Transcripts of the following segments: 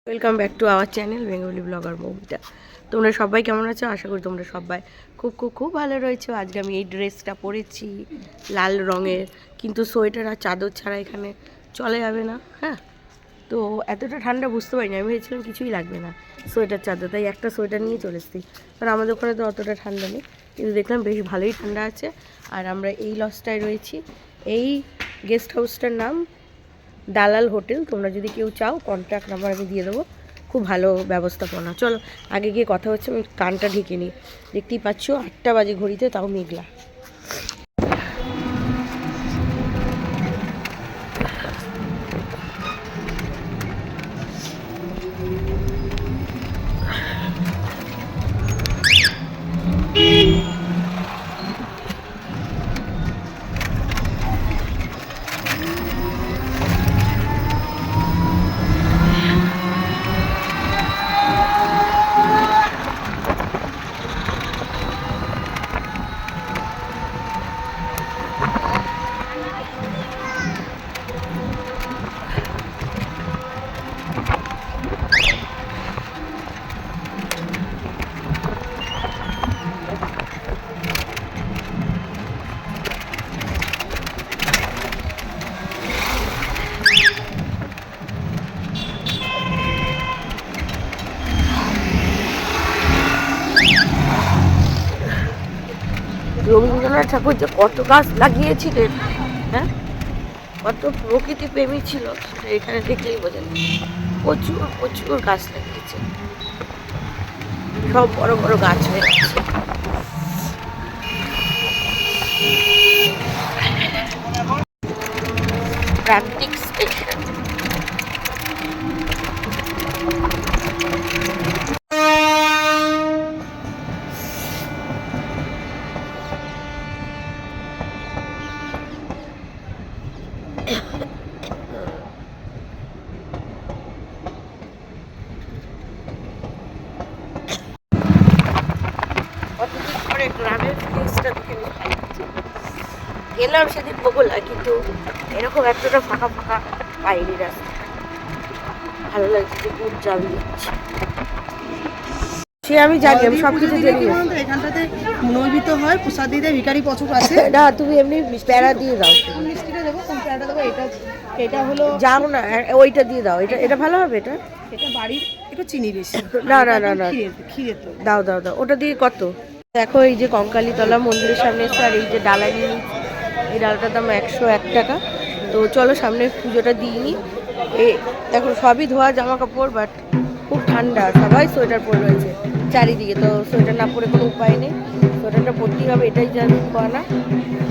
Welcome back to our channel Bengali blogger Moumita. তোমরা সবাই কেমন আছো? আশা করি তোমরা সবাই খুব খুব খুব ভালো রয়েছো। আজকে আমি এই ড্রেসটা পরেছি লাল রঙের, কিন্তু সোয়েটার আর চাদর ছাড়া এখানে চলে যাবে না। হ্যাঁ, তো এতটা ঠান্ডা বুঝতে পারিনি, আমি ভেবেছিলাম কিছুই লাগবে না সোয়েটার চাদর, তাই একটা সোয়েটার নিয়ে চলে এসেছি। কারণ আমাদের ওখানে তো অতটা ঠান্ডা নেই, কিন্তু দেখলাম বেশ ভালোই ঠান্ডা আছে। আর আমরা এই লজটায় রয়েছি, এই গেস্ট হাউসটার নাম দালাল হোটেল। তোমরা যদি কেউ চাও কন্ট্যাক্ট নাম্বার আমি দিয়ে দেবো, খুব ভালো ব্যবস্থাপনা। চলো আগে গিয়ে কথা হচ্ছে, আমি কানটা ঢেকে নিই। দেখতেই পাচ্ছ 8টা বাজে ঘড়িতে, তাও মেঘলা। রবীন্দ্রনাথ ঠাকুর যে কত গাছ লাগিয়েছিলেন, হ্যাঁ, কত প্রকৃতি প্রেমী ছিল সেটা এখানে দেখলেই বোঝা যায়। প্রচুর প্রচুর গাছ লাগিয়েছে, সব বড় বড় গাছ হয়ে গেছে। প্রান্তিক স্টেশন। কতদিন পরে গ্রামের ফিলিংসটা দেখে গেলাম সেদিন বগুলা, কিন্তু এরকম এতটা ফাঁকা ফাঁকা পাইনি রাস্তা। ভালো লাগছে যে খুব জাল দিচ্ছে, সে আমি জানি, আমি সব কিছু জানি। এখানটাতে নৈবিত হয়, প্রসাদ দিয়ে ভিখারি প্রচুর আছে। না, তুমি এমনি প্যারা দিয়ে দাও। মিষ্টিটা দেবো, কোন প্যারাটা দেবো? এটা হলো যাও না, ওইটা দিয়ে দাও। এটা ভালো হবে। এটা বাড়ির একটু চিনি বেশি। না না না না, ক্ষীরের তো দাও দাও দাও, ওটা দিয়ে কত? দেখো, এই যে কঙ্কালীতলা মন্দিরের সামনে এসে, আর এই যে ডালা নিয়ে নিচ্ছি, এই ডালটার দাম 101 টাকা। তো চলো সামনে পুজোটা দিয়ে নিই। দেখো সবই ধোয়া জামা কাপড়, বাট খুব ঠান্ডা, সবাই সোয়েটার পরে রয়েছে চারিদিকে। তো সোয়েটার না পরে কোনো উপায় নেই, সোয়েটারটা পরতেই হবে, এটাই জানি না।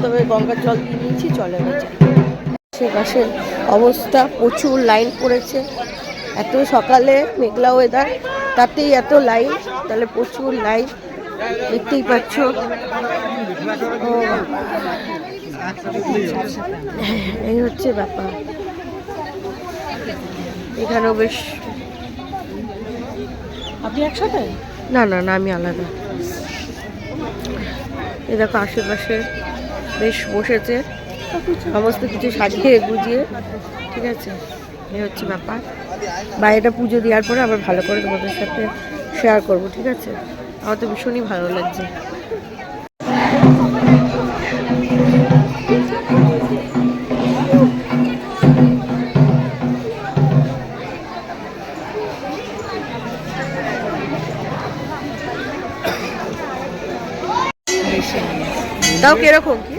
তবে গঙ্গার জল দিয়ে নিয়েছি, চলে গেছে। আশেপাশের অবস্থা, প্রচুর লাইন পড়েছে। এত সকালে মেঘলা ওয়েদার, তাতেই এত লাইন, তাহলে প্রচুর লাইন দেখতেই পাচ্ছ। এই হচ্ছে ব্যাপার। এখানেও বেশ, আপনি একসাথে? না না না, আমি আলাদা। এই দেখো আশেপাশে বেশ বসেছে, সমস্ত কিছু সাজিয়ে গুজিয়ে, ঠিক আছে। এই হচ্ছে ব্যাপার। বাইরেটা পুজো দেওয়ার পরে আবার ভালো করে তোমাদের সাথে শেয়ার করব, ঠিক আছে। আমার তো ভীষণই ভালো লাগছে। তাও কিরকম কি?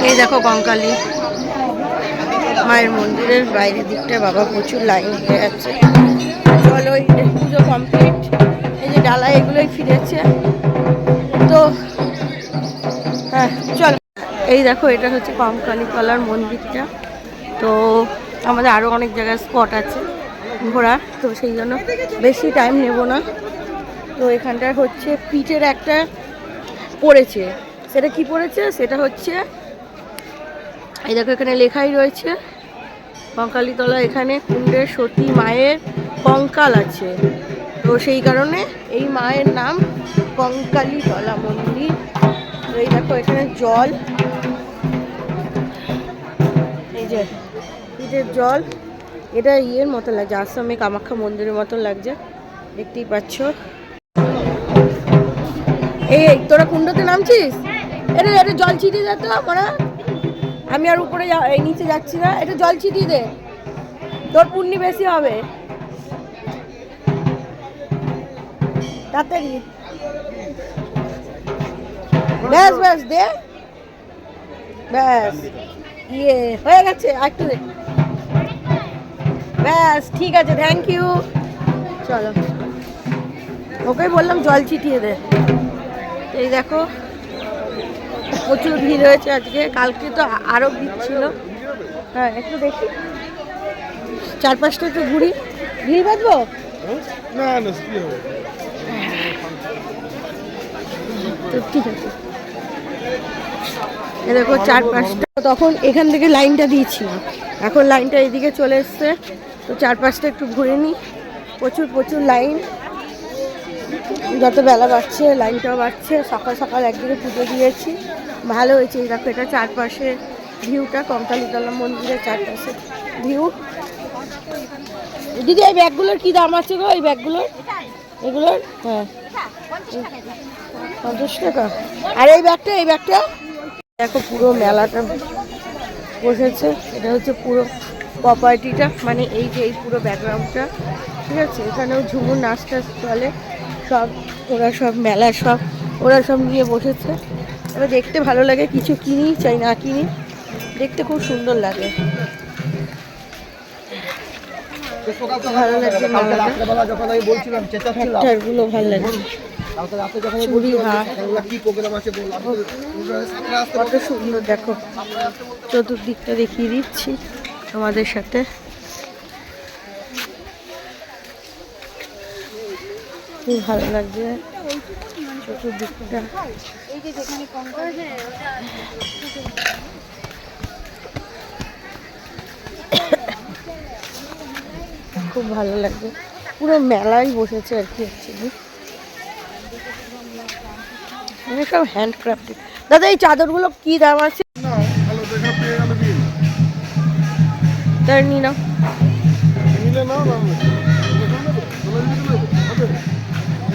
এই দেখো কঙ্কালী, মায়ের মন্দিরের বাইরের দিকটা বাবা প্রচুর লাইন হয়ে যাচ্ছে। চলো এই পুজো কমপ্লিট, এই যে ডালা এগুলোই ফিরেছে তো। হ্যাঁ চলো, এই দেখো এটা হচ্ছে কঙ্কালীতলার মন্দিরটা। তো আমাদের আরও অনেক জায়গায় স্পট আছে ঘোরার, তো সেই জন্য বেশি টাইম নেব না। তো এখানটায় হচ্ছে পিঠের একটা পড়েছে, সেটা কি পড়েছে সেটা হচ্ছে এই দেখো এখানে লেখাই রয়েছে কঙ্কালীতলা, এখানে কুণ্ডের সতী মায়ের কঙ্কাল আছে, তো সেই কারণে এই মায়ের নাম কঙ্কালীতলা মন্দির। তো এই দেখো এখানে জল, এই যে পিঠের জল, এটা ইয়ের মতো লাগছে, আসামে কামাখ্যা মন্দিরের মতো লাগছে, দেখতেই পাচ্ছ। এই তোরা কুণ্ডতে নামছিস? এটা এটা জল ছিটিয়ে দে তো আমরা, আমি আর উপরে এই নিচে যাচ্ছি না, এটা জল ছিটিয়ে দে, তোর পুণ্যি বেশি হবে তাড়াতাড়ি। ব্যাস ব্যাস দে, ব্যাস ইয়ে হয়ে গেছে, একটু দে, ব্যাস ঠিক আছে, থ্যাংক ইউ। চলো, ওকে বললাম জল ছিটিয়ে দে। এই দেখো প্রচুর ভিড় হয়েছে আজকে, কালকে তো আরও ভিড় ছিল। হ্যাঁ একটু দেখি চারপাশটা একটু ঘুরি, ভিড় বাঁধবো না তো ঠিক আছে। এ দেখো চারপাশটা, তখন এখান থেকে লাইনটা দিয়েছিলাম, এখন লাইনটা এদিকে চলে এসছে, তো চারপাশটা একটু ঘুরে নিই। প্রচুর প্রচুর লাইন, যত বেলা বাড়ছে লাইনটাও বাড়ছে। সকাল সকাল একদিকে পুজো দিয়েছি, ভালো হয়েছে। এই দেখো এটা চারপাশে ভিউটা, কঙ্কালীতলা মন্দিরের চারপাশে ভিউ। দিদি এই ব্যাগগুলোর কী দাম আছে গো? এই ব্যাগগুলোর, এগুলোর হ্যাঁ 50 টাকা। আর এই ব্যাগটা, এই ব্যাগটা দেখো পুরো মেলাটা বসেছে, এটা হচ্ছে পুরো প্রপার্টিটা, মানে এই যে এই পুরো ব্যাকগ্রাউন্ডটা, ঠিক আছে। এখানেও ঝুমুর নাচ টাচ চলে সব, ওরা সব মেলা সব ওরা সব নিয়ে বসেছে। এবার দেখতে ভালো লাগে, কিছু কিনি চাই না কিনি, দেখতে খুব সুন্দর লাগে, ভালো লাগছে মেলাটা, গুলো ভালো লাগছে। চুড়ি হাট কত সুন্দর, দেখো চতুর্দিকটা দেখিয়ে দিচ্ছি তোমাদের সাথে। খুব ভালো লাগছে চতুর্দিকটা, খুব ভালো লাগছে, পুরো মেলাই বসেছে আর কি অ্যাকচুয়ালি, মানে সব হ্যান্ডক্রাফটেড। দাদা এই চাদরগুলো কি দাম আছে? তার নি না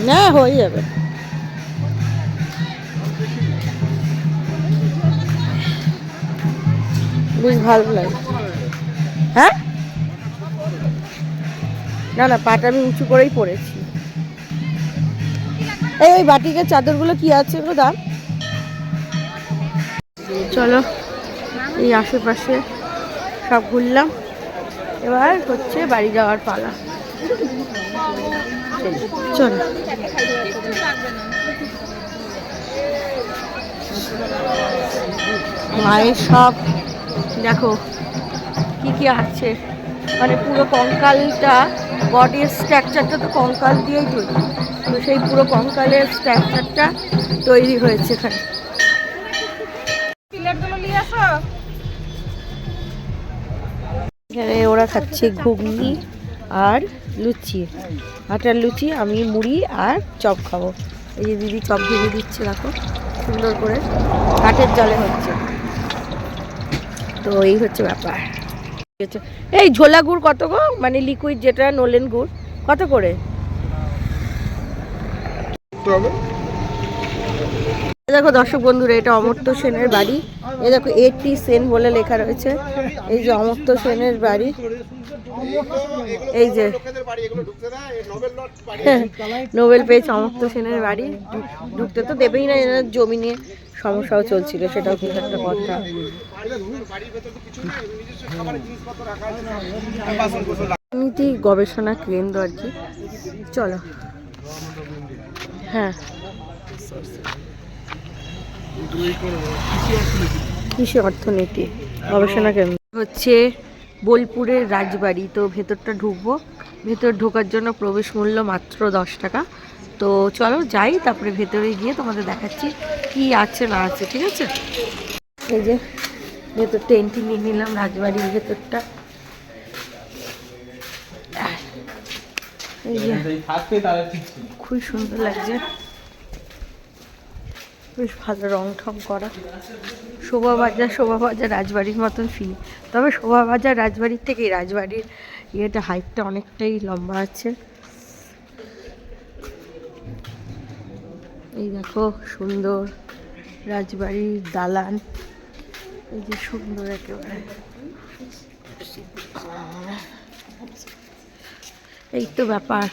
না হয়ে যাবে, বেশ ভালো লাগে। হ্যাঁ না না, পাটা আমি উঁচু করেই পড়েছি। এই ওই বাটিকের চাদরগুলো কি আছে গো দাম? চলো এই আশেপাশে সব ঘুরলাম, এবার হচ্ছে বাড়ি যাওয়ার পালা। চলো মায়ের সব দেখো কি কি আছে, মানে পুরো কঙ্কালটা, বডির স্ট্রাকচারটা তো কঙ্কাল দিয়েই তৈরি, তো সেই পুরো কঙ্কালের স্ট্রাকচারটা তৈরি হয়েছে এখানে। এখানে ওরা খাচ্ছে ঘুগনি আর লুচি, আটার লুচি, আমি মুড়ি আর চপ খাবো। এই যে দিদি চপ ভেজে দিচ্ছে, দেখো সুন্দর করে কাঠের জলে হচ্ছে। তো এই হচ্ছে ব্যাপার। এই ঝোলা গুড় কত গো, মানে লিকুইড যেটা নলেন গুড় কত করে? দেখো দর্শক বন্ধুরা, এটা অমর্ত্য সেনের বাড়ি, এই দেখো 80 সেন বলে লেখা রয়েছে, এই যে অমর্ত্য সেনের বাড়ি, এই যে নোবেল পেয়েছে অমর্ত্য সেনের বাড়ি, ঢুকতে তো দেবেই না, জমি নিয়ে সমস্যাও চলছিল, সেটাও কিন্তু একটা কথা। এমনিতেই গবেষণা কেন্দ্র আর কি। চলো, হ্যাঁ কৃষি অর্থনীতি গবেষণা কেন্দ্র হচ্ছে বোলপুরের রাজবাড়ি। তো ভেতরটা ঢুকবো, ভেতর ঢোকার জন্য প্রবেশ মূল্য মাত্র 10 টাকা। তো চলো যাই, তারপরে ভেতরে গিয়ে তোমাদের দেখাচ্ছি কি আছে না আছে, ঠিক আছে? এই যে ভেতরটা এন্ট্রি নিয়ে নিলাম, রাজবাড়ির ভেতরটা। এই যে খুব সুন্দর লাগছে, বেশ ভালো রং ঠং করা। শোভাবাজার রাজবাড়ির মতন ফিল। তবে শোভাবাজার রাজবাড়ির থেকে রাজবাড়ির ইয়েটা হাইটটা অনেকটাই লম্বা আছে। এই দেখো সুন্দর রাজবাড়ির দালান, এই যে সুন্দর একেবারে। এই তো ব্যাপার,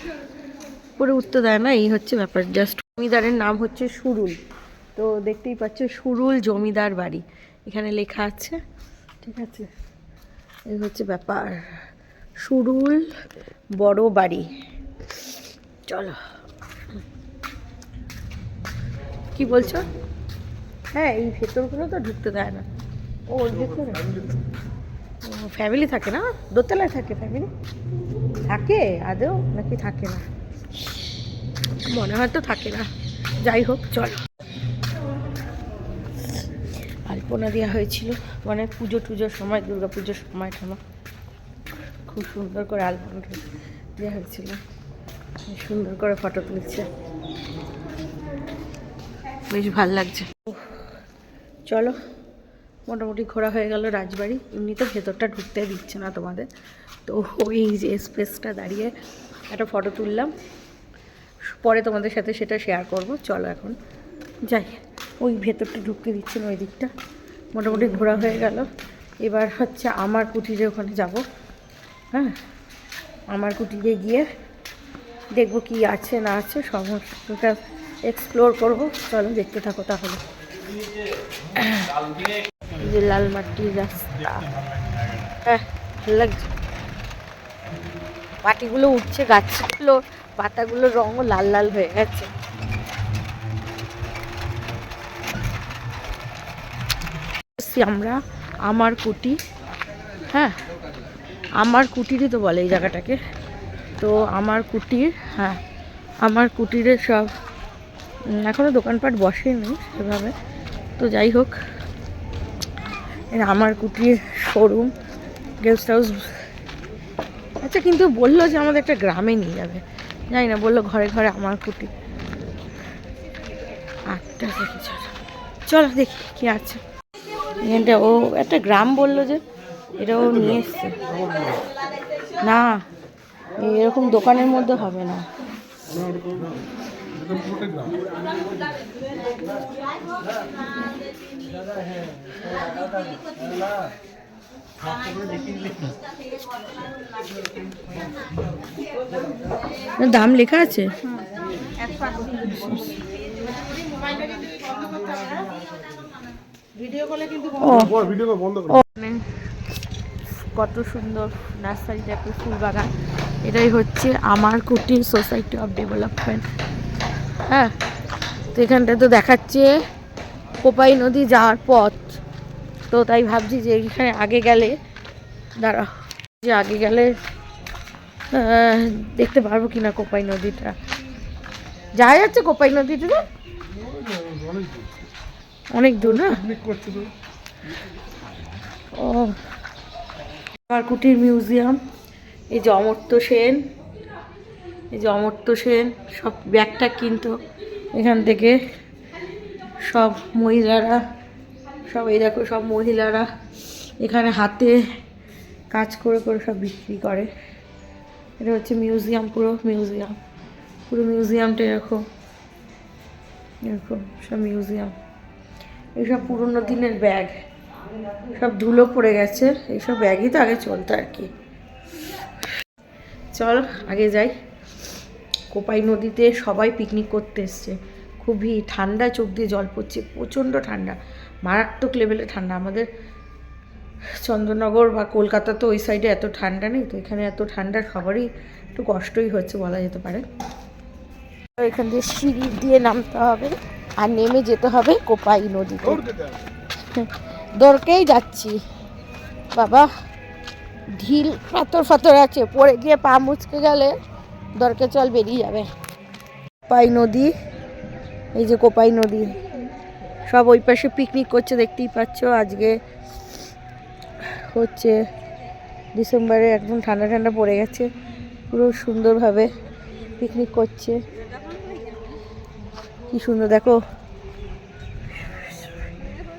পরে উঠতে দেয় না, এই হচ্ছে ব্যাপার। জাস্ট জমিদারের নাম হচ্ছে সুরুল। তো দেখতেই পাচ্ছ সুরুল জমিদার বাড়ি এখানে লেখা আছে, ঠিক আছে? এই হচ্ছে ব্যাপার, সুরুল বড় বাড়ি। চলো, কি বলছো? হ্যাঁ, এই ভেতরগুলো তো ঢুকতে দেয় না। ও ওর ভেতরে ফ্যামিলি থাকে না? দোতলায় থাকে ফ্যামিলি? থাকে আদৌ নাকি থাকে না? মনে হয় তো থাকে না। যাই হোক, চলো। আলপনা দেওয়া হয়েছিল, মানে পুজো টুজোর সময়, দুর্গা পুজোর সময় খুব সুন্দর করে আলপনা দেওয়া হয়েছিল। সুন্দর করে ফটো তুলছে, বেশ ভাল লাগছে। চলো, মোটামুটি ঘোরা হয়ে গেল রাজবাড়ি। এমনি তো ভেতরটা ঢুকতে দিচ্ছে না তোমাদের, তো ওই যে স্পেসটা দাঁড়িয়ে একটা ফটো তুললাম, পরে তোমাদের সাথে সেটা শেয়ার করব। চলো এখন যাই, ওই ভেতরটা ঢুকতে দিচ্ছে না, ওই দিকটা। মোটামুটি ঘোরা হয়ে গেল, এবার হচ্ছে আমার কুটিরে ওখানে যাব। হ্যাঁ, আমার কুটিরে গিয়ে দেখবো কি আছে না আছে, সমস্তটা এক্সপ্লোর করব। চলো দেখতে থাকো তাহলে। এই যে লাল মাটির রাস্তা, হ্যাঁ ভালো লাগছে। মাটিগুলো উঠছে, গাছগুলো পাতাগুলোর রঙও লাল লাল হয়ে গেছে। আমরা আমার কুটি, হ্যাঁ আমার কুটিরই তো বলে এই জায়গাটাকে। তো আমার কুটির, হ্যাঁ আমার কুটিরে সব এখনও দোকানপাট বসেনি সেভাবে। তো যাই হোক, আমার কুটির শোরুম, গেস্ট হাউস। আচ্ছা, কিন্তু বললো যে আমাদের একটা গ্রামে নিয়ে যাবে, জানি না, বললো ঘরে ঘরে আমার কুটি। আটটা থেকে চলো দেখি কি আছে এখানটা। ও একটা গ্রাম বললো যে, এটাও নিয়ে এসছে। না, এরকম দোকানের মধ্যে হবে না। দাম লেখা আছে। কত সুন্দর নার্সারি টাইপের ফুল বাগান। এটাই হচ্ছে আমার কুটির সোসাইটি অফ ডেভেলপমেন্ট। হ্যাঁ, তো এখানটা তো দেখাচ্ছে কোপাই নদী যাওয়ার পথ। তো তাই ভাবছি যে এখানে আগে গেলে, দাঁড়া, যে আগে গেলে দেখতে পারবো কিনা কোপাই নদীটা। যাওয়া যাচ্ছে কোপাই নদীটা? অনেক দূর না? ও, আমার কুটির মিউজিয়াম। এই যে অমর্ত্য সেন, এই যে অমর্ত্য সেন সব ব্যাগটা কিনতো এখান থেকে। সব মহিলারা, সব এই দেখো, সব মহিলারা এখানে হাতে কাজ করে করে সব বিক্রি করে। এটা হচ্ছে মিউজিয়াম, পুরো মিউজিয়ামটা এরকম এরকম সব মিউজিয়াম। এইসব পুরোনো দিনের ব্যাগ, সব ধুলো পড়ে গেছে, এইসব ব্যাগই তো আগে চলতো আর কি। চল আগে যাই। কোপাই নদীতে সবাই পিকনিক করতে এসছে, খুবই ঠান্ডা, চোখ দিয়ে জল পড়ছে, প্রচণ্ড ঠান্ডা, মারাত্মক লেভেলে ঠান্ডা। আমাদের চন্দননগর বা কলকাতা তো ওই সাইডে এত ঠান্ডা নেই, তো এখানে এত ঠান্ডা সবারই একটু কষ্টই হচ্ছে বলা যেতে পারে। এখান দিয়ে সিঁড়ি দিয়ে নামতে হবে আর নেমে যেতে হবে কোপাই নদীতে। দরকেই যাচ্ছি বাবা, ঢিল পাথর ফাথর আছে, পড়ে গিয়ে পা মুচকে গেলে দরকে চল বেরিয়ে যাবে। কোপাই নদী, এই যে কোপাই নদী, সব ওই পাশে পিকনিক করছে দেখতেই পাচ্ছ। আজকে হচ্ছে ডিসেম্বরে, একদম ঠান্ডা ঠান্ডা পড়ে গেছে, পুরো সুন্দরভাবে পিকনিক করছে। কি সুন্দর দেখো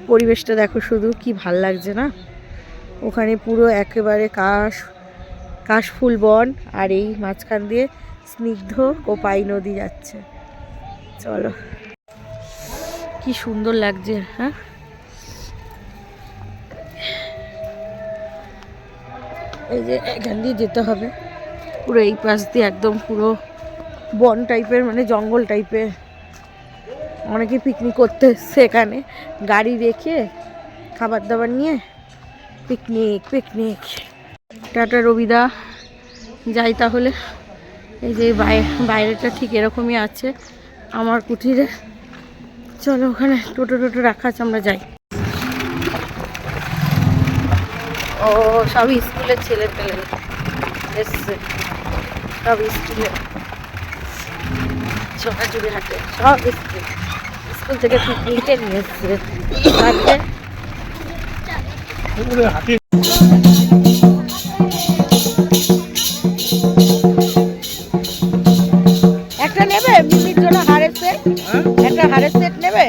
পরিবেশটা, দেখো শুধু কি ভাল লাগছে না। ওখানে পুরো একেবারে কাশফুল বন, আর এই মাঝখান দিয়ে স্নিগ্ধ কোপাই নদী যাচ্ছে। চলো কি সুন্দর লাগছে। হ্যাঁ, এই যে এখান দিয়ে যেতে হবে পুরো এই পাশ দিয়ে, একদম পুরো বন টাইপের, মানে জঙ্গল টাইপের। অনেকে পিকনিক করতে এসছে এখানে, গাড়ি রেখে খাবার দাবার নিয়ে পিকনিক পিকনিক। টাটা রবিদা, যাই তাহলে। এই যে বাইরেটা ঠিক এরকমই আছে আমার কুঠিরে। চলো ওখানে টোটো রাখা আছে, আমরা যাই। ও সব স্কুলের ছেলে পেলে এসছে, সব স্কুলে সোনাঝুরি হাটে সব স্কুল থেকে পিকনিকে নিয়ে এসছে। একটা নেবে মিমির জন্য হারের সেট, একটা হারের সেট নেবে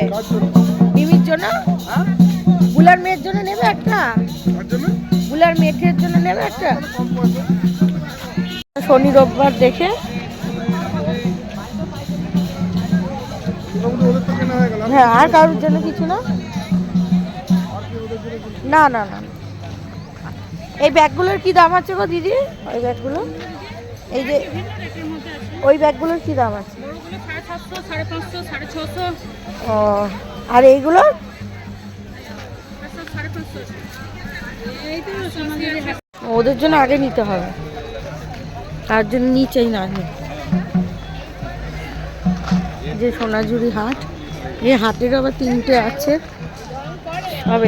মিমির জন্য, বুলার মেয়ের জন্য নেবে একটা, বুলার মেয়ের জন্য নেবে একটা। শনি রোববার দেখে হ্যাঁ, আর কারোর জন্য কিছু না। না না না, এই ব্যাগগুলোর কি দাম আছে গো দিদি? ওই ব্যাগগুলো, এই যে ওই ব্যাগগুলোর কি দাম আছে? 750, 550, 650। ও, আর এইগুলো? ওদের জন্য আগে নিতে হবে, তার জন্য নিচেই না নি। যে সোনাঝুরি হাট, এই হাটের আবার 3টে আছে সব।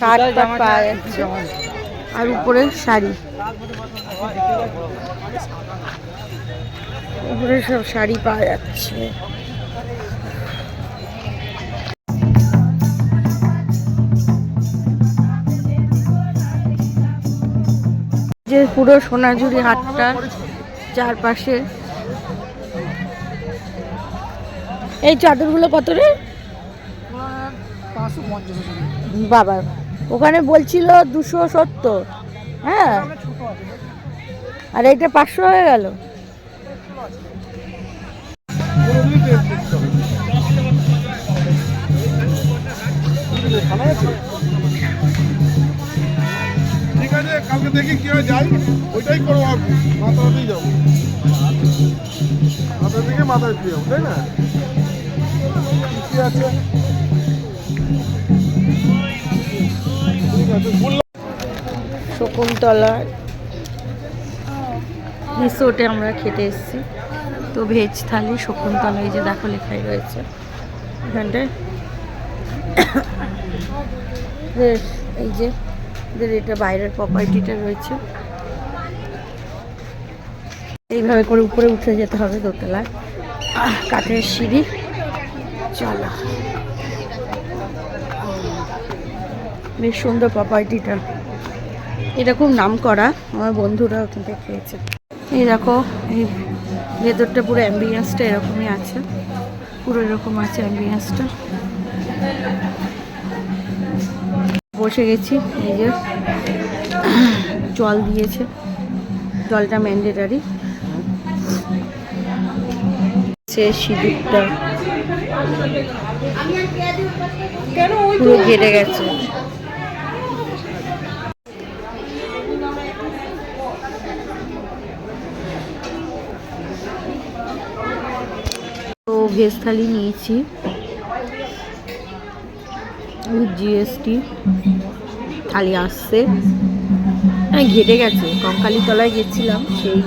শার্ট পাওয়া যাচ্ছে আর উপরে শাড়ি, উপরে সব শাড়ি পাওয়া যাচ্ছে। যে পুরো সোনাঝুরি হাটটা চারপাশে। এই চাদরগুলো কত রে বাবা? ওখানে বলছিল 270। হ্যাঁ, আর এইটা 500 হয়ে গেল। ঠিক আছে, কালকে দেখি কি হয়, যাই ওইটাই করবো। মাথাতেই যাবো, মাথা থেকে মাথায় দিয়ে যাবো, তাই না? ঠিক আছে, ঠিক আছে। শকুন্তলা রিসোর্টে আমরা খেতে এসেছি, তো ভেজ থালি শকুন্তলা, এই যে দেখো লেখাই রয়েছে এখানটায়। এই যে এটা বাইরের প্রপার্টিটা রয়েছে, এইভাবে করে উপরে উঠে যেতে হবে দোতলায়, কাঠের সিঁড়ি। চলো, বেশ সুন্দর প্রপার্টিটা, এটা খুব নাম করা, আমার বন্ধুরা ওখান থেকে খেয়েছে। এই দেখো এই ভেতরটা পুরো অ্যাম্বিয়েন্সটা এরকমই আছে, পুরো এরকম আছে অ্যাম্বিয়েন্সটা। বসে গেছি, এই যে জল দিয়েছে, জলটা ম্যান্ডেটারি। সে সিঁদুরটা পুরো ঘেটে গেছে। তো ভেজ থালি নিয়েছি উইথ জিএসটি। থালি আসছে, ঘেটে গেছে। কঙ্কালী তলায় গেছিলাম, সেই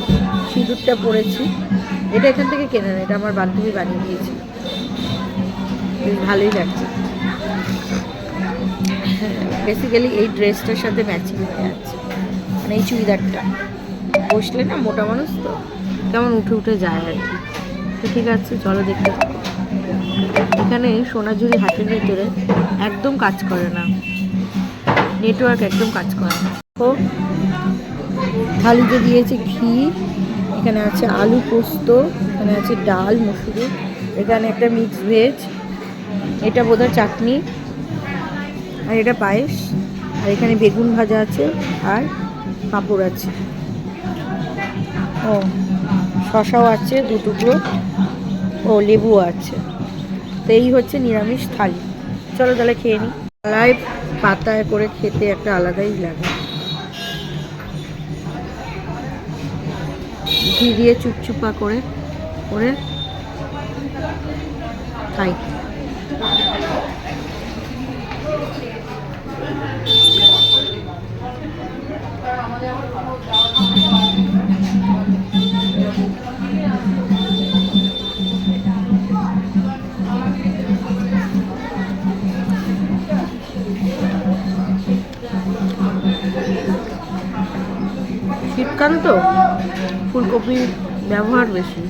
সিঁদুরটা পরেছি। এটা এখান থেকে কেনা না, এটা আমার বান্ধবী বানিয়ে দিয়েছে, বেশ ভালোই লাগছে। বেসিক্যালি এই ড্রেসটার সাথে ম্যাচিং হয়ে যাচ্ছে, মানে এই চুড়িদারটা বসলে না, মোটা মানুষ তো কেমন উঠে উঠে যায় আর কি। তো ঠিক আছে, চলো দেখতে থাকো। এখানে সোনাঝুরি হাটের ভেতরে একদম কাজ করে না, নেটওয়ার্ক একদম কাজ করে না। তো থালিতে দিয়েছে ঘি, এখানে আছে আলু পোস্ত, এখানে আছে ডাল মসুরি, এখানে একটা মিক্স ভেজ, এটা বোধহয় চাটনি, আর এটা পায়েস, আর এখানে বেগুন ভাজা আছে, আর পাঁপড় আছে, ও শশাও আছে 2 টুকরো, ও লেবুও আছে। তো এই হচ্ছে নিরামিষ থালি। চলো তাহলে খেয়ে নিই। থালায় পাতায় করে খেতে একটা আলাদাই লাগে, ঘি দিয়ে চুপচুপা করে করে খাই। শীতকাল তো ফুলকপির ব্যবহার বেশি,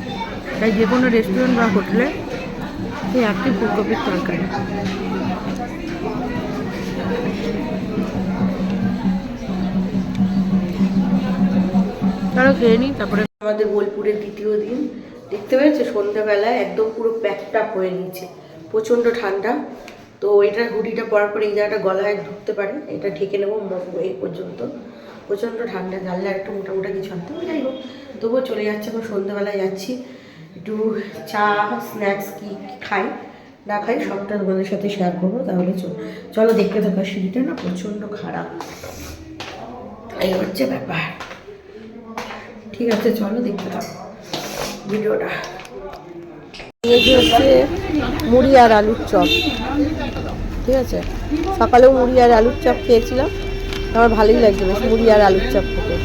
তাই যে কোনো রেস্টুরেন্ট বা হোটেলে এই একটি ফুলকপির তরকারি। তারা খেয়ে নিই, তারপরে আমাদের বোলপুরের দ্বিতীয় দিন। দেখতে পেয়েছে সন্ধ্যাবেলায় একদম পুরো প্যাকড আপ হয়ে নিয়েছে, প্রচণ্ড ঠান্ডা। তো এটা হুডিটা পরার পরে এই জায়গাটা গলায় ঢুকতে পারে, এটা ঢেকে নেবো এই পর্যন্ত। প্রচণ্ড ঠান্ডা, জানলে একটা মোটা কিছু আনতে হবে, যাই হোক তবুও চলে যাচ্ছে। এখন সন্ধ্যাবেলায় যাচ্ছি, একটু চা স্ন্যাক্স কি খাই না খাই সবটা তোমাদের সাথে শেয়ার করবো। তাহলে চলো দেখতে থাকা। সিঁড়িটা না প্রচণ্ড খারাপ, এই হচ্ছে ব্যাপার। ঠিক আছে, চলো দেখতে থাকো ভিডিওটা। এই যে হচ্ছে মুড়ি আর আলুর চপ, ঠিক আছে। সকালেও মুড়ি আর আলুর চপ খেয়েছিলাম, আমার ভালোই লাগছে বেশ মুড়ি আর আলুর চপ খেতে।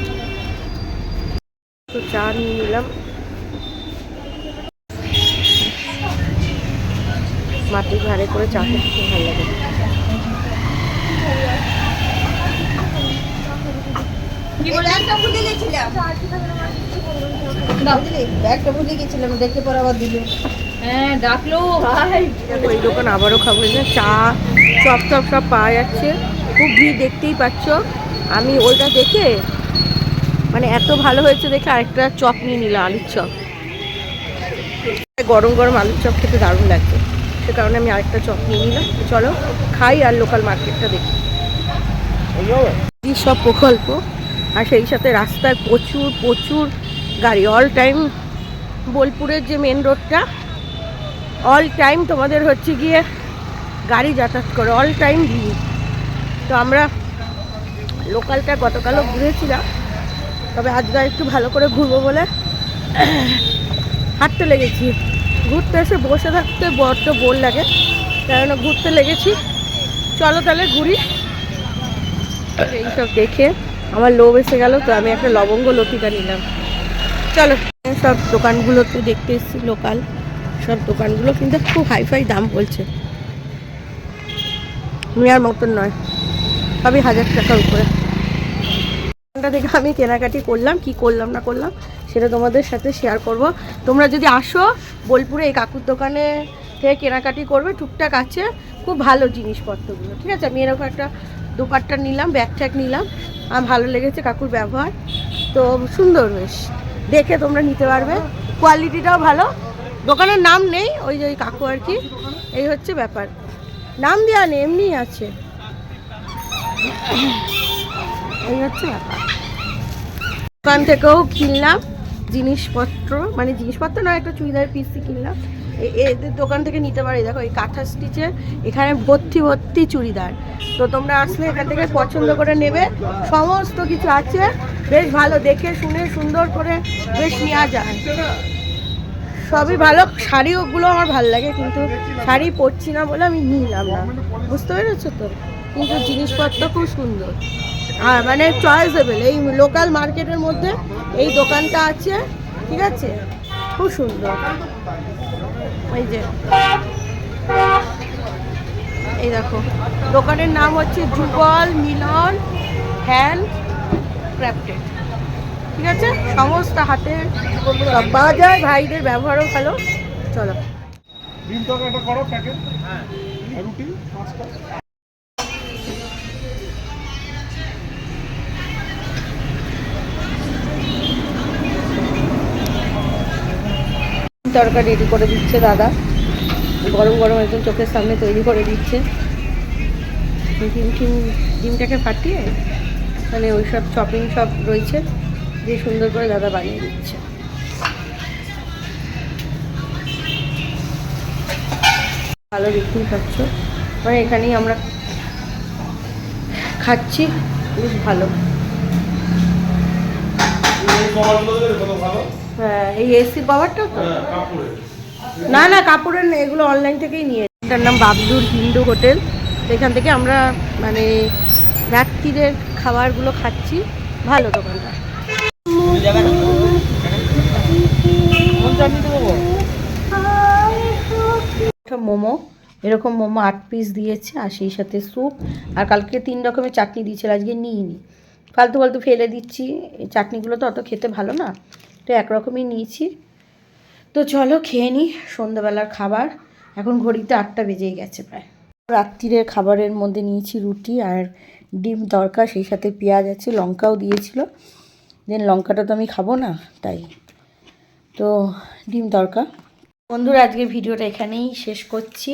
তো চা নিয়ে নিলাম, মাটির ধারে করে চা খেতে খুব ভালো লাগে। দেখতে পর আবার দিল, হ্যাঁ ডাকলো ওই দোকান আবারও খাবো। চা চপ টপ সব পাওয়া যাচ্ছে, খুব ভিড় দেখতেই পাচ্ছ। আমি ওইটা দেখে মানে এত ভালো হয়েছে দেখে আরেকটা চপ নিয়ে নিলাম, আলুর চপ। গরম গরম আলুর চপ খেতে দারুণ লাগছে, সে কারণে আমি আরেকটা চপ নিয়ে নিলাম। চলো খাই আর লোকাল মার্কেটটা দেখি। এই সব প্রকল্প, আর সেই সাথে রাস্তায় প্রচুর প্রচুর গাড়ি অল টাইম। বোলপুরের যে মেন রোডটা অল টাইম তোমাদের হচ্ছে গিয়ে গাড়ি যাতায়াত করে, অল টাইম ভিড়। তো আমরা লোকালটা গতকালও ঘুরেছিলাম, তবে আজকে একটু ভালো করে ঘুরবো বলে হাঁটতে লেগেছি। ঘুরতে এসে বসে থাকতে বড্ড বোর লাগে, তাই জন্য ঘুরতে লেগেছি। চলো তাহলে ঘুরি। এইসব দেখে আমার লোভ এসে গেল, তো আমি একটা লবঙ্গ লতিকা নিলাম। চলো, সব দোকানগুলোতে দেখতে এসেছি, লোকাল সব দোকানগুলো কিন্তু খুব হাইফাই দাম বলছে, নেওয়ার মতন নয়, সবই 1000 টাকার উপরে। দোকানটা থেকে আমি কেনাকাটি করলাম, কি করলাম না করলাম সেটা তোমাদের সাথে শেয়ার করব। তোমরা যদি আসো বোলপুরে এই কাকুর দোকানে থেকে কেনাকাটি করবে, টুকটাক আছে খুব ভালো জিনিসপত্রগুলো, ঠিক আছে। আমি এরকম একটা দোপাট্টা নিলাম, ব্যাগ ট্যাগ নিলাম, আমার ভালো লেগেছে কাকুর ব্যবহার, তো সুন্দর বেশ দেখে তোমরা নিতে পারবে, কোয়ালিটিটাও ভালো। দোকানের নাম নেই, ওই যে ওই কাকু আর কি, এই হচ্ছে ব্যাপার, নাম দেওয়া নেই, এমনি আছে, এই হচ্ছে ব্যাপার। দোকান থেকেও কিনলাম জিনিসপত্র, মানে জিনিসপত্র না, একটা চুড়িদার পিসি কিনলাম। এদের দোকান থেকে নিতে পারি, দেখো এই কাঁথা স্টিচের এখানে ভর্তি ভর্তি চুড়িদার। তো তোমরা আসলে এখান থেকে পছন্দ করে নেবে, সমস্ত কিছু আছে, বেশ ভালো দেখে শুনে সুন্দর করে বেশ নেওয়া যায়। সবই ভালো, শাড়ি ওগুলো আমার ভালো লাগে, কিন্তু শাড়ি পরছি না বলে আমি নিলাম না, বুঝতে পেরেছো তো। কিন্তু জিনিসপত্র খুব সুন্দর, হ্যাঁ মানে চয়েসেবল। এই লোকাল মার্কেটের মধ্যে এই দোকানটা আছে, ঠিক আছে, খুব সুন্দর। এই যে এই দেখো, দোকানের নাম হচ্ছে যুগল মিলন হ্যান্ড ক্রাফটেড, ঠিক আছে। সমস্ত হাতের সব পাওয়া যায়, ভাইদের ব্যবহারও ভালো। চলো ডিম তরকারিটা করো প্যাকেট, আর রুটি 5টা। তরকারি রেডি করে দিচ্ছে দাদা, গরম গরম একদম চোখের সামনে তৈরি করে দিচ্ছে। ডিমটাকে ফাটিয়ে মানে ওই সব চপিং সব রয়েছে, দিয়ে সুন্দর করে দাদা বানিয়ে দিচ্ছে। ভালো দেখতেই খাচ্ছ, মানে এখানেই আমরা খাচ্ছি, বেশ ভালো। হ্যাঁ এই এসির কভারটা তো না না কাপড়ের না, এগুলো অনলাইন থেকেই নিয়ে। এটার নাম বাবলুর হিন্দু হোটেল, এখান থেকে আমরা মানে রাত্রিরের খাবারগুলো খাচ্ছি, ভালো দোকানটা। মোমো, এরকম মোমো 8 পিস দিয়েছে, আর সেই সাথে স্যুপ, আর কালকে 3 রকমের চাটনি দিয়েছিল, আজকে নিইনি, ফালতু ফালতু ফেলে দিচ্ছি, এই চাটনিগুলো তো অত খেতে ভালো না, তো একরকমই নিয়েছি। তো চলো খেয়ে নিই সন্ধ্যাবেলার খাবার, এখন ঘড়িতে 8টা বেজেই গেছে প্রায়। রাত্রিরের খাবারের মধ্যে নিয়েছি রুটি আর ডিম তড়কা, সেই সাথে পেঁয়াজ আছে, লঙ্কাও দিয়েছিল, দেন লঙ্কাটা তো আমি খাবো না তাই, তো ডিম তড়কা। বন্ধুরা আজকে ভিডিওটা এখানেই শেষ করছি,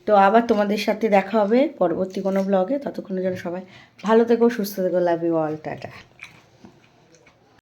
তো আবার তোমাদের সাথে দেখা হবে পরবর্তী কোনো ব্লগে, ততক্ষণের জন্য সবাই ভালো থেকো, সুস্থ থেকো, লাভ ইউ অল, টাটা।